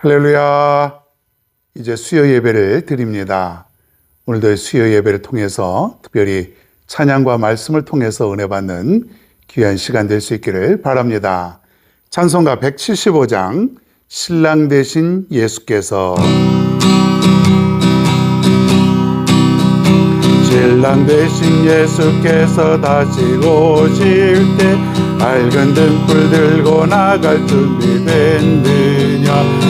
할렐루야. 이제 수요 예배를 드립니다. 오늘도 수요 예배를 통해서 특별히 찬양과 말씀을 통해서 은혜 받는 귀한 시간 될 수 있기를 바랍니다. 찬송가 175장 신랑 되신 예수께서 신랑 되신 예수께서 다시 오실 때 밝은 등불 들고 나갈 준비 됐느냐.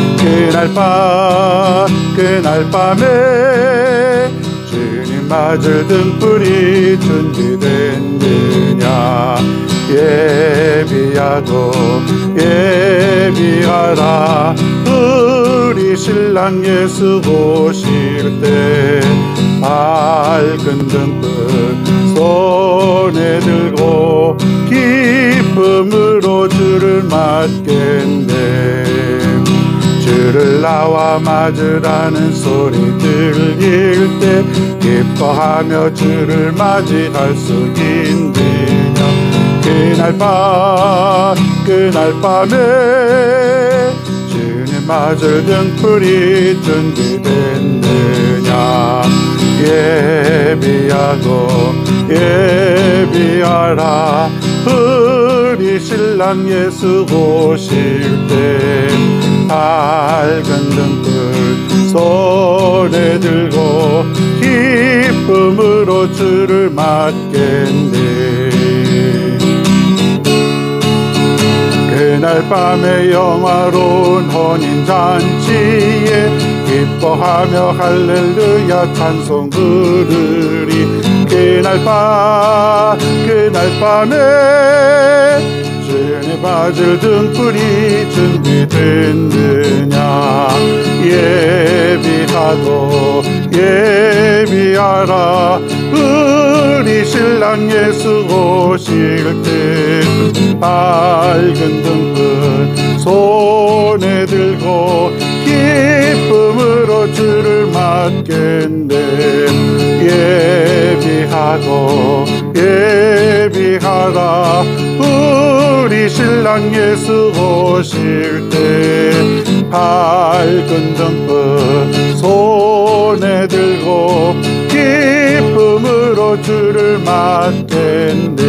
그날 밤에 주님 맞을 등불이 준비됐느냐. 예비하라 우리 신랑 예수 오실 때 밝은 등불 손에 들고 기쁨으로 주를 맞겠네. 주를 나와 맞으라는 소리 들릴 때 기뻐하며 주를 맞이할 수 있느냐. 그날 밤에 주님 맞을 등불이 준비됐느냐. 예비하라 우리 신랑 예수 오실 때 밝은 등불 손에 들고 기쁨으로 주를 맞겠네. 그날 밤에 영화로운 혼인잔치에 기뻐하며 할렐루야 찬송 부르리. 그날 밤에 주님 맞을 등불이 준비됐느냐. 예비하라 우리 신랑 예수 오실 때 밝은 등불 손에 들고 기쁨으로 주를 맞겠네. 예비하라 우리 신랑 예수 오실 때 밝은 등불 손에 들고 기쁨으로 주를 맞겠네.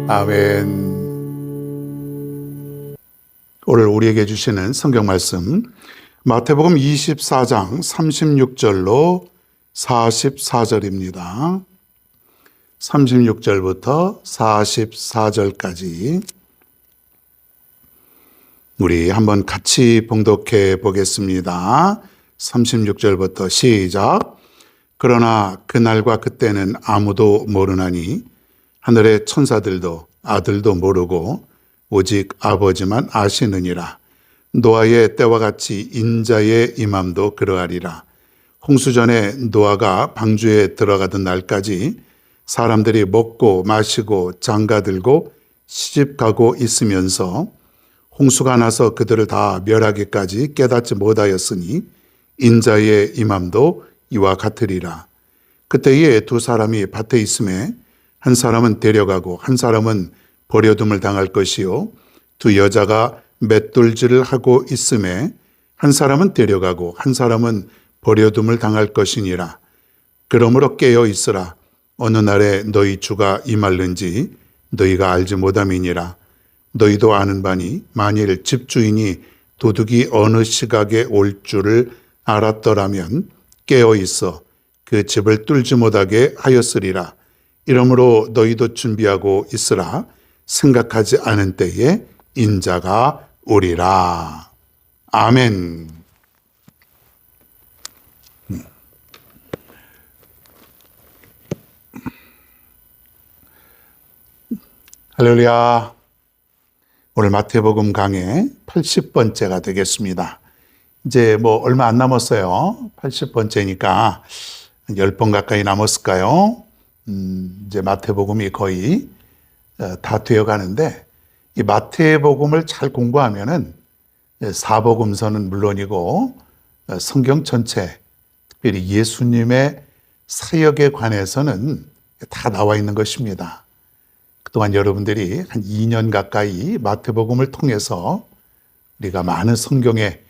아멘. 오늘 우리에게 주시는 성경 말씀 마태복음 24장 36절로 44절입니다. 36절부터 44절까지 우리 한번 같이 봉독해 보겠습니다. 36절부터 시작. 그러나 그날과 그때는 아무도 모르나니 하늘의 천사들도 아들도 모르고 오직 아버지만 아시느니라. 노아의 때와 같이 인자의 임함도 그러하리라. 홍수전에 노아가 방주에 들어가던 날까지 사람들이 먹고 마시고 장가들고 시집가고 있으면서 홍수가 나서 그들을 다 멸하기까지 깨닫지 못하였으니 인자의 임함도 이와 같으리라. 그때에 두 사람이 밭에 있음에 한 사람은 데려가고 한 사람은 버려둠을 당할 것이요 두 여자가 맷돌질을 하고 있음에 한 사람은 데려가고 한 사람은 버려둠을 당할 것이니라. 그러므로 깨어 있으라. 어느 날에 너희 주가 임할는지 너희가 알지 못함이니라. 너희도 아는 바니 만일 집주인이 도둑이 어느 시각에 올 줄을 알았더라면 깨어 있어 그 집을 뚫지 못하게 하였으리라. 이러므로 너희도 준비하고 있으라. 생각하지 않은 때에 인자가 오리라. 아멘. 할렐루야. 오늘 마태복음 강의 80번째가 되겠습니다. 이제 얼마 안 남았어요. 80번째니까 10번 가까이 남았을까요? 이제 마태복음이 거의 다 되어 가는데 이 마태복음을 잘 공부하면은 사복음서는 물론이고 성경 전체, 특별히 예수님의 사역에 관해서는 다 나와 있는 것입니다. 그동안 여러분들이 한 2년 가까이 마태복음을 통해서 우리가 많은 성경의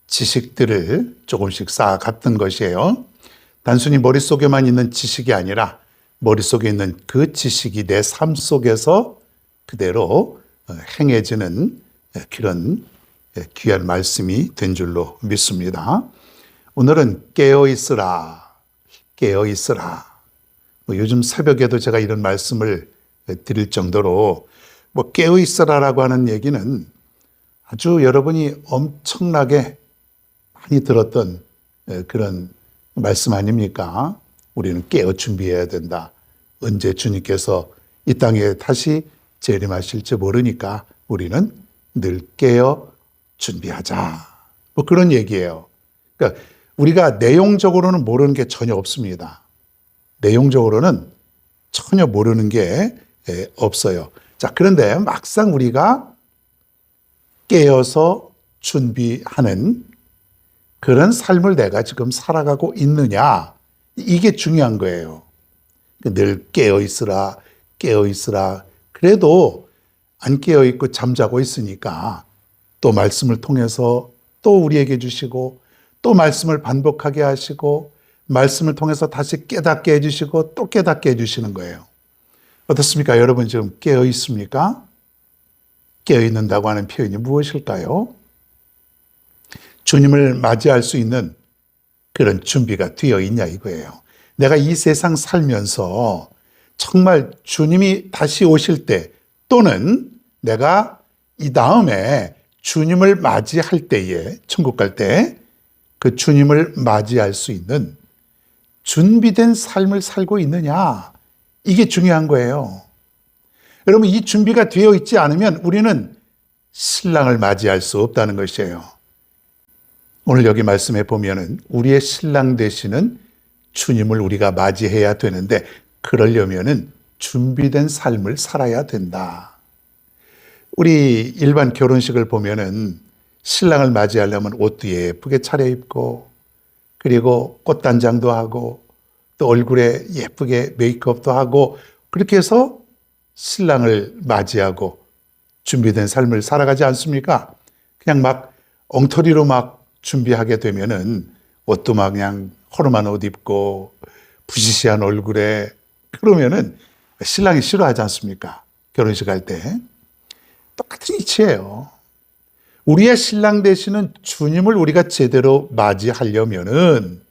지식들을 조금씩 쌓아갔던 것이에요. 단순히 머릿속에만 있는 지식이 아니라 머릿속에 있는 그 지식이 내 삶 속에서 그대로 행해지는 그런 귀한 말씀이 된 줄로 믿습니다. 오늘은 깨어있으라, 깨어있으라. 요즘 새벽에도 제가 이런 말씀을 드릴 정도로 깨어있으라라고 하는 얘기는 아주 여러분이 엄청나게 많이 들었던 그런 말씀 아닙니까? 우리는 깨어 준비해야 된다. 언제 주님께서 이 땅에 다시 재림하실지 모르니까 우리는 늘 깨어 준비하자. 그런 얘기예요. 그러니까 우리가 내용적으로는 모르는 게 전혀 없습니다. 내용적으로는 전혀 모르는 게 없어요. 자, 그런데 막상 우리가 깨어서 준비하는 그런 삶을 내가 지금 살아가고 있느냐, 이게 중요한 거예요. 늘 깨어있으라, 깨어있으라. 그래도 안 깨어있고 잠자고 있으니까 또 말씀을 통해서 또 우리에게 주시고 또 말씀을 반복하게 하시고 말씀을 통해서 다시 깨닫게 해주시고 또 깨닫게 해주시는 거예요. 어떻습니까? 여러분 지금 깨어있습니까? 깨어있는다고 하는 표현이 무엇일까요? 주님을 맞이할 수 있는 그런 준비가 되어 있냐 이거예요. 내가 이 세상 살면서 정말 주님이 다시 오실 때 또는 내가 이 다음에 주님을 맞이할 때에 천국 갈 때 그 주님을 맞이할 수 있는 준비된 삶을 살고 있느냐, 이게 중요한 거예요. 여러분, 이 준비가 되어 있지 않으면 우리는 신랑을 맞이할 수 없다는 것이에요. 오늘 여기 말씀해 보면은 우리의 신랑 되시는 주님을 우리가 맞이해야 되는데 그러려면은 준비된 삶을 살아야 된다. 우리 일반 결혼식을 보면은 신랑을 맞이하려면 옷도 예쁘게 차려입고 그리고 꽃단장도 하고 또 얼굴에 예쁘게 메이크업도 하고 그렇게 해서 신랑을 맞이하고 준비된 삶을 살아가지 않습니까? 그냥 막 엉터리로 막 준비하게 되면은 옷도 막 그냥 허름한 옷 입고 부시시한 얼굴에 그러면은 신랑이 싫어하지 않습니까? 결혼식 할 때. 똑같은 이치예요. 우리의 신랑 되시는 주님을 우리가 제대로 맞이하려면은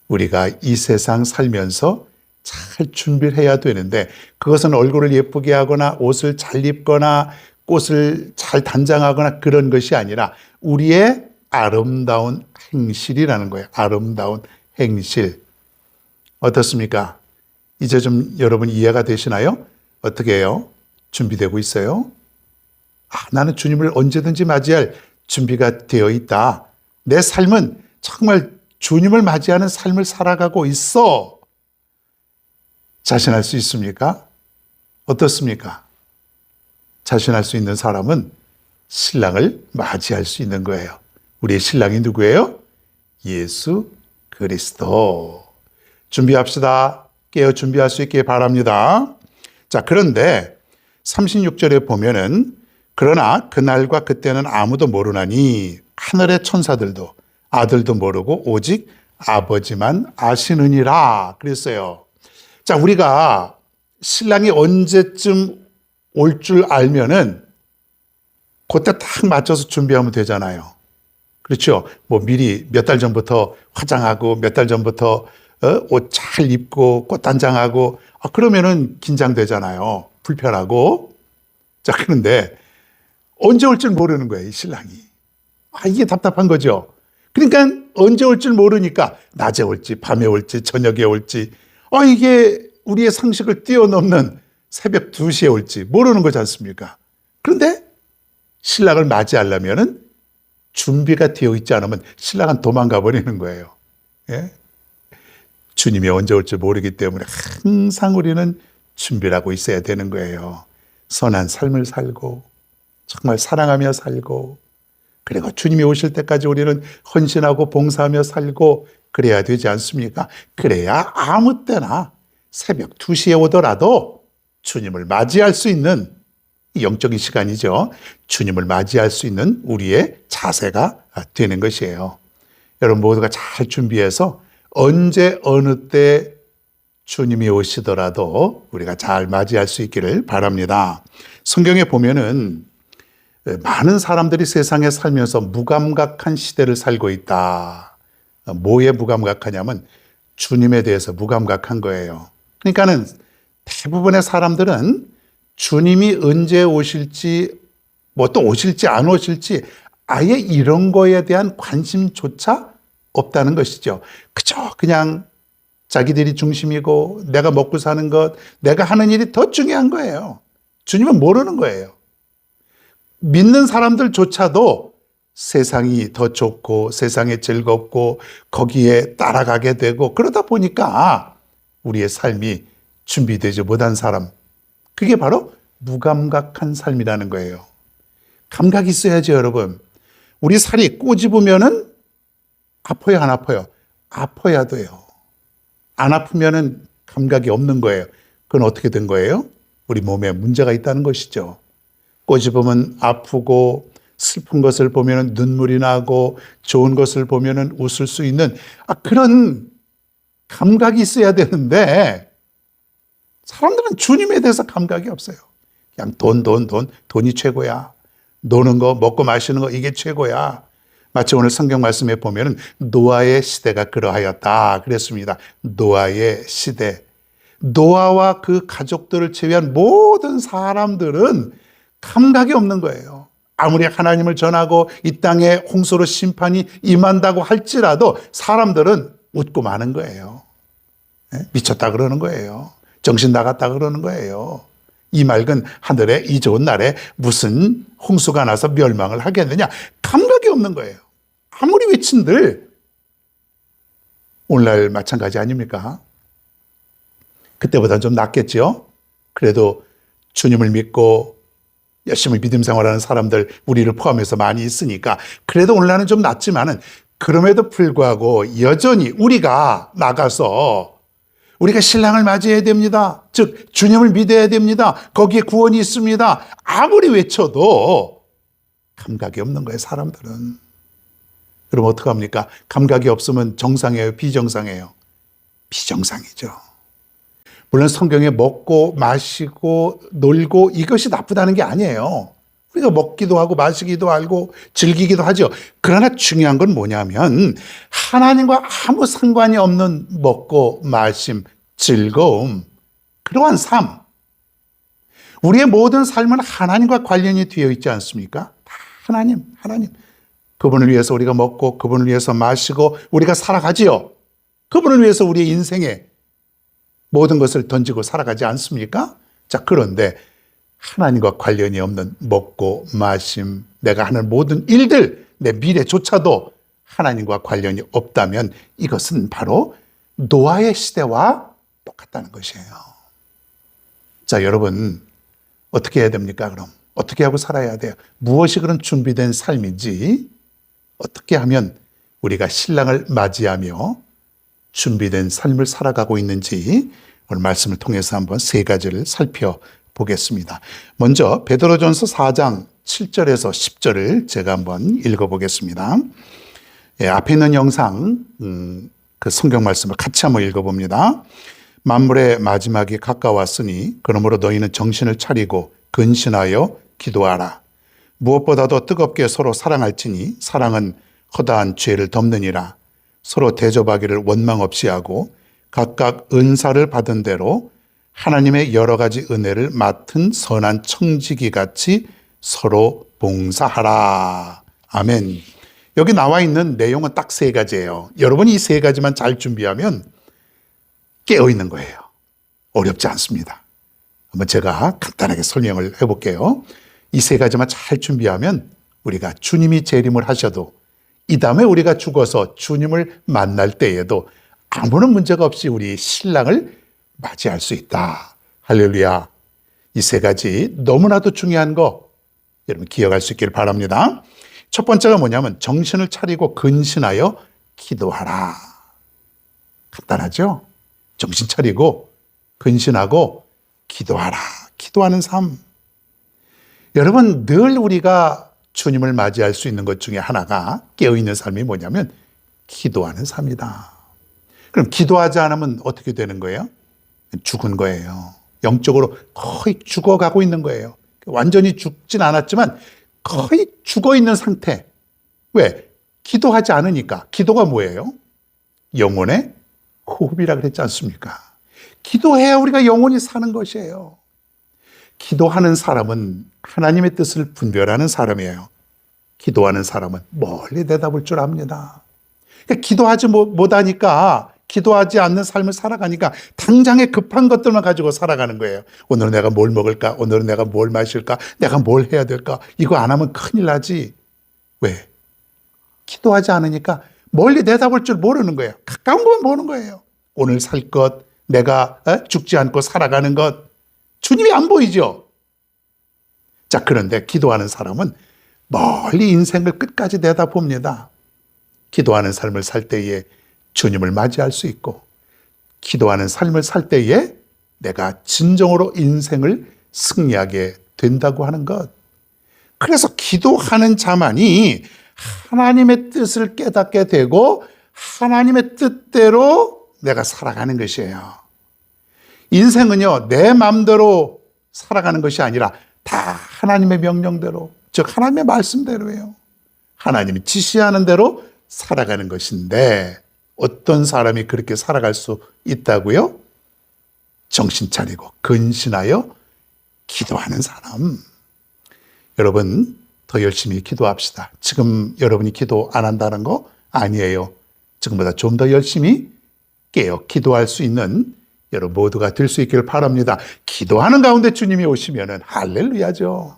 우리가 이 세상 살면서 잘 준비를 해야 되는데 그것은 얼굴을 예쁘게 하거나 옷을 잘 입거나 꽃을 잘 단장하거나 그런 것이 아니라 우리의 아름다운 행실이라는 거예요. 아름다운 행실. 어떻습니까? 이제 좀 여러분 이해가 되시나요? 어떻게 해요? 준비되고 있어요? 나는 주님을 언제든지 맞이할 준비가 되어 있다. 내 삶은 정말 주님을 맞이하는 삶을 살아가고 있어. 자신할 수 있습니까? 어떻습니까? 자신할 수 있는 사람은 신랑을 맞이할 수 있는 거예요. 우리의 신랑이 누구예요? 예수 그리스도. 준비합시다. 깨어 준비할 수 있게 바랍니다. 자, 그런데 36절에 보면은 그러나 그날과 그때는 아무도 모르나니 하늘의 천사들도 아들도 모르고 오직 아버지만 아시느니라 그랬어요. 자, 우리가 신랑이 언제쯤 올 줄 알면은 그때 딱 맞춰서 준비하면 되잖아요. 그렇죠? 미리 몇 달 전부터 화장하고 몇 달 전부터 옷 잘 입고 꽃단장하고 그러면은 긴장되잖아요. 불편하고. 자, 그런데 언제 올 줄 모르는 거예요, 이 신랑이. 이게 답답한 거죠. 그러니까 언제 올 줄 모르니까 낮에 올지 밤에 올지 저녁에 올지 이게 우리의 상식을 뛰어넘는 새벽 2시에 올지 모르는 거지 않습니까? 그런데 신랑을 맞이하려면은 준비가 되어 있지 않으면 신랑은 도망가 버리는 거예요. 예? 주님이 언제 올지 모르기 때문에 항상 우리는 준비를 하고 있어야 되는 거예요. 선한 삶을 살고 정말 사랑하며 살고 그리고 주님이 오실 때까지 우리는 헌신하고 봉사하며 살고 그래야 되지 않습니까? 그래야 아무 때나 새벽 2시에 오더라도 주님을 맞이할 수 있는 영적인 시간이죠. 주님을 맞이할 수 있는 우리의 자세가 되는 것이에요. 여러분 모두가 잘 준비해서 언제 어느 때 주님이 오시더라도 우리가 잘 맞이할 수 있기를 바랍니다. 성경에 보면은 많은 사람들이 세상에 살면서 무감각한 시대를 살고 있다. 뭐에 무감각하냐면 주님에 대해서 무감각한 거예요. 그러니까는 대부분의 사람들은 주님이 언제 오실지, 뭐 또 오실지 안 오실지 아예 이런 거에 대한 관심조차 없다는 것이죠. 그냥 자기들이 중심이고 내가 먹고 사는 것, 내가 하는 일이 더 중요한 거예요. 주님은 모르는 거예요. 믿는 사람들조차도 세상이 더 좋고 세상에 즐겁고 거기에 따라가게 되고 그러다 보니까 우리의 삶이 준비되지 못한 사람, 그게 바로 무감각한 삶이라는 거예요. 감각이 있어야죠, 여러분. 우리 살이 꼬집으면은 아파요, 안 아파요? 아파야 돼요. 안 아프면은 감각이 없는 거예요. 그건 어떻게 된 거예요? 우리 몸에 문제가 있다는 것이죠. 꼬집으면 아프고 슬픈 것을 보면 눈물이 나고 좋은 것을 보면 웃을 수 있는 그런 감각이 있어야 되는데 사람들은 주님에 대해서 감각이 없어요. 그냥 돈이 최고야. 노는 거, 먹고 마시는 거 이게 최고야. 마치 오늘 성경 말씀에 보면 노아의 시대가 그러하였다 그랬습니다. 노아의 시대. 노아와 그 가족들을 제외한 모든 사람들은 감각이 없는 거예요. 아무리 하나님을 전하고 이 땅에 홍수로 심판이 임한다고 할지라도 사람들은 웃고 마는 거예요. 미쳤다 그러는 거예요. 정신 나갔다 그러는 거예요. 이 맑은 하늘에 이 좋은 날에 무슨 홍수가 나서 멸망을 하겠느냐. 감각이 없는 거예요. 아무리 외친들 오늘날 마찬가지 아닙니까? 그때보다는 좀 낫겠죠. 그래도 주님을 믿고 열심히 믿음 생활하는 사람들 우리를 포함해서 많이 있으니까 그래도 오늘날은 좀 낫지만은 그럼에도 불구하고 여전히 우리가 나가서 우리가 신랑을 맞이해야 됩니다. 즉 주님을 믿어야 됩니다. 거기에 구원이 있습니다. 아무리 외쳐도 감각이 없는 거예요, 사람들은. 그럼 어떡합니까? 감각이 없으면 정상이에요, 비정상이에요? 비정상이죠. 물론 성경에 먹고 마시고 놀고 이것이 나쁘다는 게 아니에요. 우리가 먹기도 하고 마시기도 하고 즐기기도 하죠. 그러나 중요한 건 뭐냐면 하나님과 아무 상관이 없는 먹고 마심, 즐거움, 그러한 삶. 우리의 모든 삶은 하나님과 관련이 되어 있지 않습니까? 다 하나님. 그분을 위해서 우리가 먹고 그분을 위해서 마시고 우리가 살아가지요. 그분을 위해서 우리의 인생에 모든 것을 던지고 살아가지 않습니까? 자, 그런데 하나님과 관련이 없는 먹고 마심, 내가 하는 모든 일들, 내 미래조차도 하나님과 관련이 없다면 이것은 바로 노아의 시대와 똑같다는 것이에요. 자, 여러분 어떻게 해야 됩니까? 그럼 어떻게 하고 살아야 돼요? 무엇이 그런 준비된 삶인지, 어떻게 하면 우리가 신랑을 맞이하며 준비된 삶을 살아가고 있는지 오늘 말씀을 통해서 한번 세 가지를 살펴보겠습니다. 먼저 베드로전서 4장 7절에서 10절을 제가 한번 읽어보겠습니다. 앞에 있는 영상 그 성경 말씀을 같이 한번 읽어봅니다. 만물의 마지막이 가까웠으니 그러므로 너희는 정신을 차리고 근신하여 기도하라. 무엇보다도 뜨겁게 서로 사랑할지니 사랑은 허다한 죄를 덮느니라. 서로 대접하기를 원망 없이 하고 각각 은사를 받은 대로 하나님의 여러 가지 은혜를 맡은 선한 청지기 같이 서로 봉사하라. 아멘. 여기 나와 있는 내용은 딱 세 가지예요. 여러분이 이 세 가지만 잘 준비하면 깨어있는 거예요. 어렵지 않습니다. 한번 제가 간단하게 설명을 해볼게요. 이 세 가지만 잘 준비하면 우리가 주님이 재림을 하셔도 이 다음에 우리가 죽어서 주님을 만날 때에도 아무런 문제가 없이 우리 신랑을 맞이할 수 있다. 할렐루야. 이 세 가지 너무나도 중요한 거 여러분 기억할 수 있길 바랍니다. 첫 번째가 뭐냐면 정신을 차리고 근신하여 기도하라. 간단하죠? 정신 차리고 근신하고 기도하라. 기도하는 삶. 여러분, 늘 우리가 주님을 맞이할 수 있는 것 중에 하나가 깨어있는 삶이 뭐냐면 기도하는 삶이다. 그럼 기도하지 않으면 어떻게 되는 거예요? 죽은 거예요. 영적으로 거의 죽어가고 있는 거예요. 완전히 죽진 않았지만 거의 죽어있는 상태. 왜? 기도하지 않으니까. 기도가 뭐예요? 영혼의 호흡이라 그랬지 않습니까? 기도해야 우리가 영원히 사는 것이에요. 기도하는 사람은 하나님의 뜻을 분별하는 사람이에요. 기도하는 사람은 멀리 내다볼 줄 압니다. 그러니까 기도하지 못하니까, 기도하지 않는 삶을 살아가니까 당장에 급한 것들만 가지고 살아가는 거예요. 오늘은 내가 뭘 먹을까? 오늘은 내가 뭘 마실까? 내가 뭘 해야 될까? 이거 안 하면 큰일 나지. 왜? 기도하지 않으니까 멀리 내다볼 줄 모르는 거예요. 가까운 것만 보는 거예요. 오늘 살 것, 내가 죽지 않고 살아가는 것, 주님이 안 보이죠? 자, 그런데 기도하는 사람은 멀리 인생을 끝까지 내다봅니다. 기도하는 삶을 살 때에 주님을 맞이할 수 있고, 기도하는 삶을 살 때에 내가 진정으로 인생을 승리하게 된다고 하는 것. 그래서 기도하는 자만이 하나님의 뜻을 깨닫게 되고 하나님의 뜻대로 내가 살아가는 것이에요. 인생은요, 내 마음대로 살아가는 것이 아니라 다 하나님의 명령대로, 즉 하나님의 말씀대로예요. 하나님이 지시하는 대로 살아가는 것인데, 어떤 사람이 그렇게 살아갈 수 있다고요? 정신 차리고 근신하여 기도하는 사람. 여러분, 더 열심히 기도합시다. 지금 여러분이 기도 안 한다는 거 아니에요. 지금보다 좀 더 열심히 깨어 기도할 수 있는 여러분 모두가 될 수 있기를 바랍니다. 기도하는 가운데 주님이 오시면은 할렐루야죠.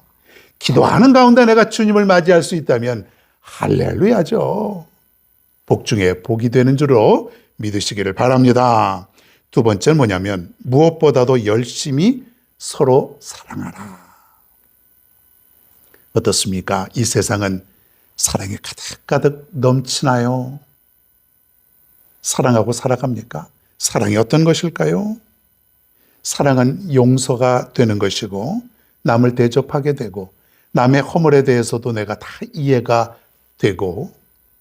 기도하는 가운데 내가 주님을 맞이할 수 있다면 할렐루야죠. 복 중에 복이 되는 줄로 믿으시기를 바랍니다. 두 번째는 뭐냐면 무엇보다도 열심히 서로 사랑하라. 어떻습니까? 이 세상은 사랑이 가득가득 넘치나요? 사랑하고 살아갑니까? 사랑이 어떤 것일까요? 사랑은 용서가 되는 것이고, 남을 대접하게 되고, 남의 허물에 대해서도 내가 다 이해가 되고,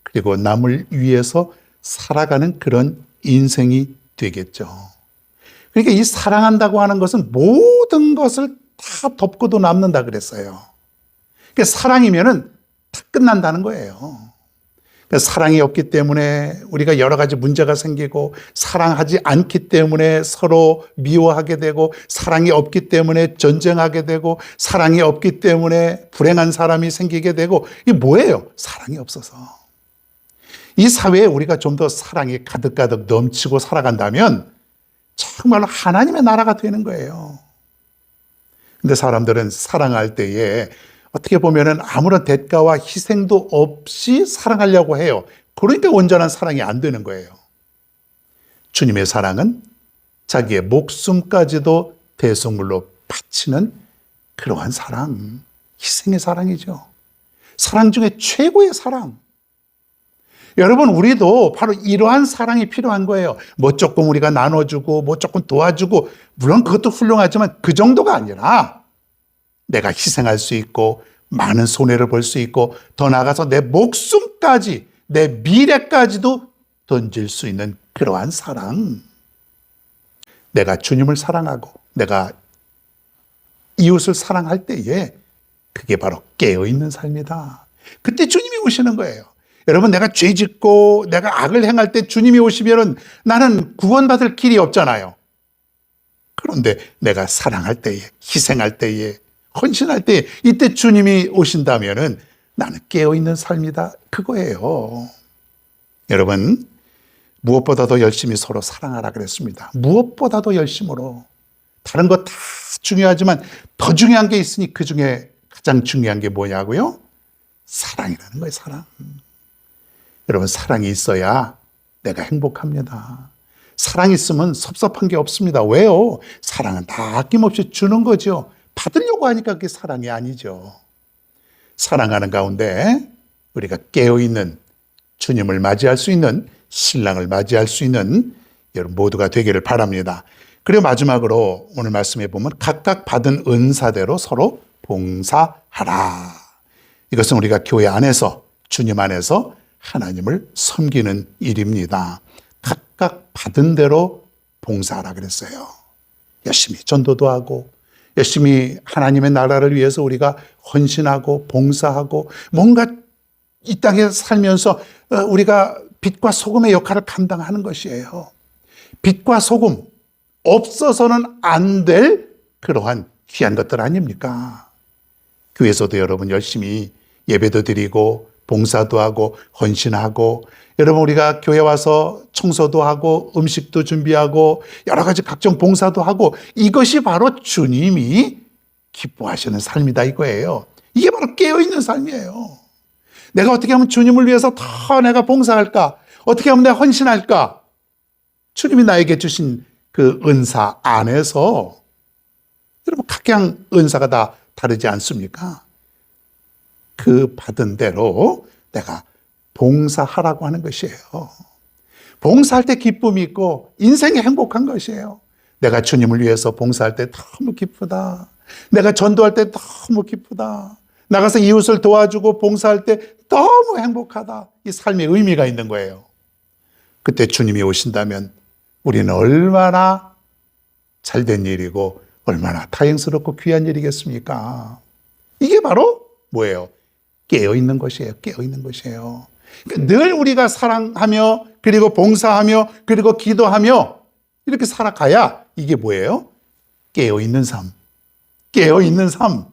그리고 남을 위해서 살아가는 그런 인생이 되겠죠. 그러니까 이 사랑한다고 하는 것은 모든 것을 다 덮고도 남는다 그랬어요. 그러니까 사랑이면은 다 끝난다는 거예요. 그러니까 사랑이 없기 때문에 우리가 여러 가지 문제가 생기고, 사랑하지 않기 때문에 서로 미워하게 되고, 사랑이 없기 때문에 전쟁하게 되고, 사랑이 없기 때문에 불행한 사람이 생기게 되고, 이게 뭐예요? 사랑이 없어서. 이 사회에 우리가 좀 더 사랑이 가득가득 넘치고 살아간다면 정말로 하나님의 나라가 되는 거예요. 근데 사람들은 사랑할 때에 어떻게 보면은 아무런 대가와 희생도 없이 사랑하려고 해요. 그러니까 온전한 사랑이 안 되는 거예요. 주님의 사랑은 자기의 목숨까지도 대속물로 바치는 그러한 사랑, 희생의 사랑이죠. 사랑 중에 최고의 사랑. 여러분, 우리도 바로 이러한 사랑이 필요한 거예요. 뭐 조금 우리가 나눠주고, 뭐 조금 도와주고, 물론 그것도 훌륭하지만 그 정도가 아니라 내가 희생할 수 있고, 많은 손해를 볼 수 있고, 더 나아가서 내 목숨까지, 내 미래까지도 던질 수 있는 그러한 사랑. 내가 주님을 사랑하고, 내가 이웃을 사랑할 때에 그게 바로 깨어있는 삶이다. 그때 주님이 오시는 거예요. 여러분, 내가 죄 짓고 내가 악을 행할 때 주님이 오시면은 나는 구원받을 길이 없잖아요. 그런데 내가 사랑할 때에, 희생할 때에, 헌신할 때에, 이때 주님이 오신다면은 나는 깨어있는 삶이다. 그거예요. 여러분, 무엇보다도 열심히 서로 사랑하라 그랬습니다. 무엇보다도 열심으로. 다른 거 다 중요하지만 더 중요한 게 있으니 그 중에 가장 중요한 게 뭐냐고요? 사랑이라는 거예요, 사랑. 여러분, 사랑이 있어야 내가 행복합니다. 사랑 있으면 섭섭한 게 없습니다. 왜요? 사랑은 다 아낌없이 주는 거죠. 받으려고 하니까 그게 사랑이 아니죠. 사랑하는 가운데 우리가 깨어있는 주님을 맞이할 수 있는, 신랑을 맞이할 수 있는 여러분 모두가 되기를 바랍니다. 그리고 마지막으로 오늘 말씀해 보면 각각 받은 은사대로 서로 봉사하라. 이것은 우리가 교회 안에서, 주님 안에서 하나님을 섬기는 일입니다. 각각 받은 대로 봉사하라 그랬어요. 열심히 전도도 하고, 열심히 하나님의 나라를 위해서 우리가 헌신하고 봉사하고, 뭔가 이 땅에 살면서 우리가 빛과 소금의 역할을 감당하는 것이에요. 빛과 소금, 없어서는 안 될 그러한 귀한 것들 아닙니까? 교회에서도 여러분 열심히 예배도 드리고 봉사도 하고 헌신하고, 여러분 우리가 교회 와서 청소도 하고 음식도 준비하고 여러 가지 각종 봉사도 하고, 이것이 바로 주님이 기뻐하시는 삶이다 이거예요. 이게 바로 깨어있는 삶이에요. 내가 어떻게 하면 주님을 위해서 더 내가 봉사할까? 어떻게 하면 내가 헌신할까? 주님이 나에게 주신 그 은사 안에서, 여러분 각양 은사가 다 다르지 않습니까? 그 받은 대로 내가 봉사하라고 하는 것이에요. 봉사할 때 기쁨이 있고 인생이 행복한 것이에요. 내가 주님을 위해서 봉사할 때 너무 기쁘다. 내가 전도할 때 너무 기쁘다. 나가서 이웃을 도와주고 봉사할 때 너무 행복하다. 이 삶에 의미가 있는 거예요. 그때 주님이 오신다면 우리는 얼마나 잘된 일이고 얼마나 다행스럽고 귀한 일이겠습니까? 이게 바로 뭐예요? 깨어있는 것이에요. 깨어있는 것이에요. 그러니까 늘 우리가 사랑하며 그리고 봉사하며 그리고 기도하며 이렇게 살아가야 이게 뭐예요? 깨어있는 삶. 깨어있는 삶.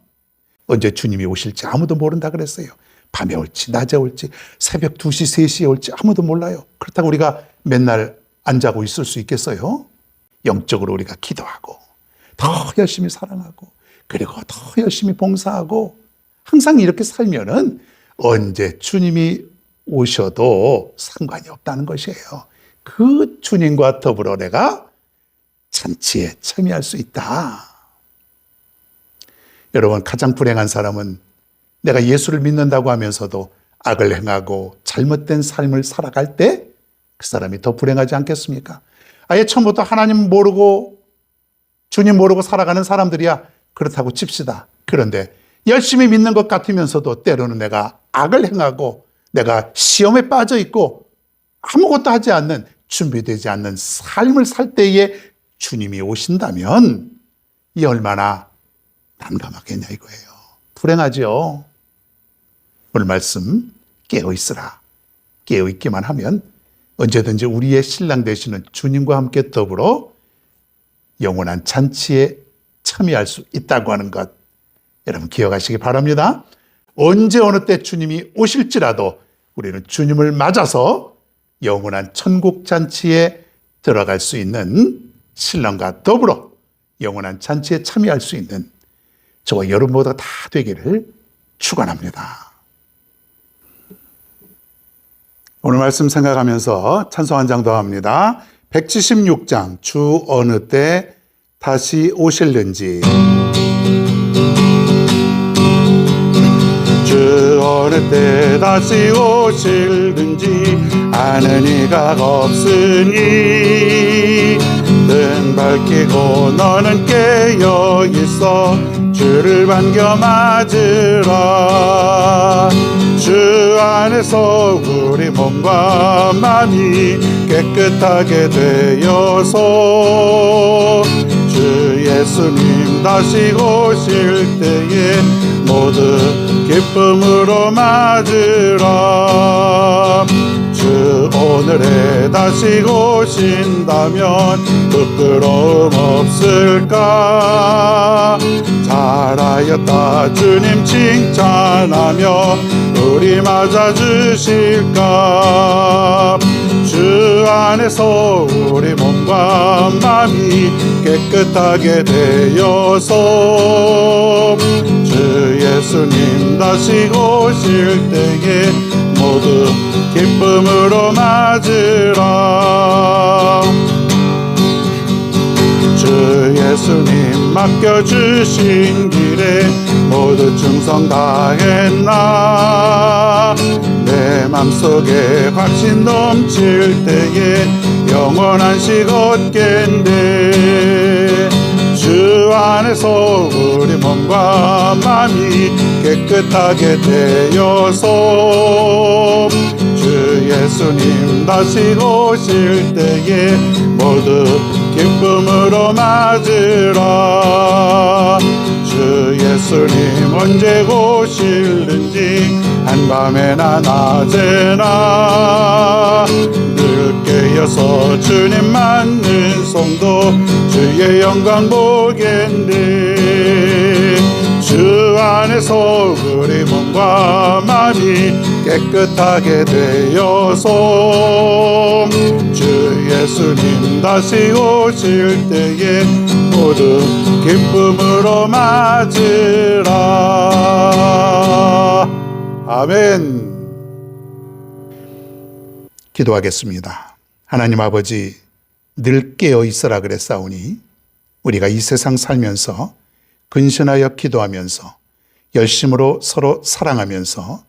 언제 주님이 오실지 아무도 모른다 그랬어요. 밤에 올지 낮에 올지 새벽 2시 3시에 올지 아무도 몰라요. 그렇다고 우리가 맨날 안 자고 있을 수 있겠어요? 영적으로 우리가 기도하고 더 열심히 사랑하고 그리고 더 열심히 봉사하고 항상 이렇게 살면은 언제 주님이 오셔도 상관이 없다는 것이에요. 그 주님과 더불어 내가 잔치에 참여할 수 있다. 여러분, 가장 불행한 사람은 내가 예수를 믿는다고 하면서도 악을 행하고 잘못된 삶을 살아갈 때 그 사람이 더 불행하지 않겠습니까? 아예 처음부터 하나님 모르고 주님 모르고 살아가는 사람들이야. 그렇다고 칩시다. 그런데 열심히 믿는 것 같으면서도 때로는 내가 악을 행하고 내가 시험에 빠져 있고 아무것도 하지 않는, 준비되지 않는 삶을 살 때에 주님이 오신다면 이 얼마나 난감하겠냐 이거예요. 불행하죠. 오늘 말씀 깨어있으라. 깨어있기만 하면 언제든지 우리의 신랑 되시는 주님과 함께 더불어 영원한 잔치에 참여할 수 있다고 하는 것, 여러분 기억하시기 바랍니다. 언제 어느 때 주님이 오실지라도 우리는 주님을 맞아서 영원한 천국 잔치에 들어갈 수 있는, 신랑과 더불어 영원한 잔치에 참여할 수 있는 저와 여러분 모두가 다 되기를 축원합니다. 오늘 말씀 생각하면서 찬송 한 장 더 합니다. 176장 주 어느 때 다시 오실는지. 주 어느 때 다시 오실는지 아는 이가 없으니 등 밝히고 너는 깨어 있어 주를 반겨 맞으라. 주 안에서 우리 몸과 마음이 깨끗하게 되어서 주 예수님 다시 오실 때에 모두 기쁨으로 맞으라. 주 오늘에 다시 오신다면 부끄러움 없을까? 잘하였다 주님 칭찬하며 우리 맞아주실까? 주 안에서 우리 몸과 마음이 깨끗하게 되어서 주 예수님 다시 오실 때에 모두 기쁨으로 맞으라. 주 예수님 맡겨주신 길에 모두 충성 다했나? 내 맘속에 확신 넘칠 때에 영원한 식 얻겠네. 주 안에서 우리 몸과 마음이 깨끗하게 되어서 주 예수님 다시 오실 때에 모두 기쁨으로 맞으라. 주 예수님 언제 오실는지 한밤에나 낮에나 늘 깨어서 주님 맞는 성도 주의 영광 보겠네. 주 안에서 우리 몸과 마음이 깨끗하게 되어서 주 예수님 다시 오실 때에 모두 기쁨으로 맞으라. 아멘. 기도하겠습니다. 하나님 아버지, 늘 깨어 있으라 그랬사오니 우리가 이 세상 살면서 근신하여 기도하면서 열심으로 서로 사랑하면서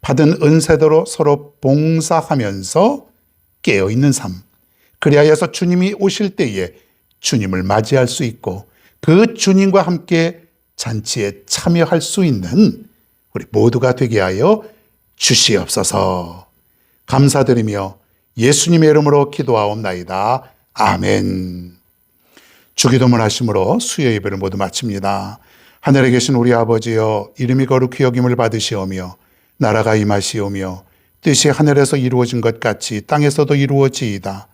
받은 은혜대로 서로 봉사하면서 깨어있는 삶, 그리하여서 주님이 오실 때에 주님을 맞이할 수 있고 그 주님과 함께 잔치에 참여할 수 있는 우리 모두가 되게 하여 주시옵소서. 감사드리며 예수님의 이름으로 기도하옵나이다. 아멘. 주기도문 하심으로 수요 예배를 모두 마칩니다. 하늘에 계신 우리 아버지여, 이름이 거룩히 여김을 받으시오며 나라가 임하시오며 뜻이 하늘에서 이루어진 것 같이 땅에서도 이루어지이다.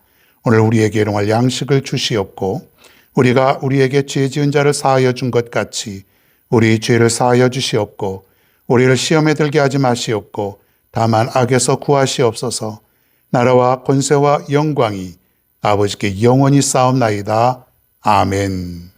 오늘 우리에게 일용할 양식을 주시옵고 우리가 우리에게 죄 지은 자를 사하여 준 것 같이 우리 죄를 사하여 주시옵고 우리를 시험에 들게 하지 마시옵고 다만 악에서 구하시옵소서. 나라와 권세와 영광이 아버지께 영원히 쌓옵나이다. 아멘.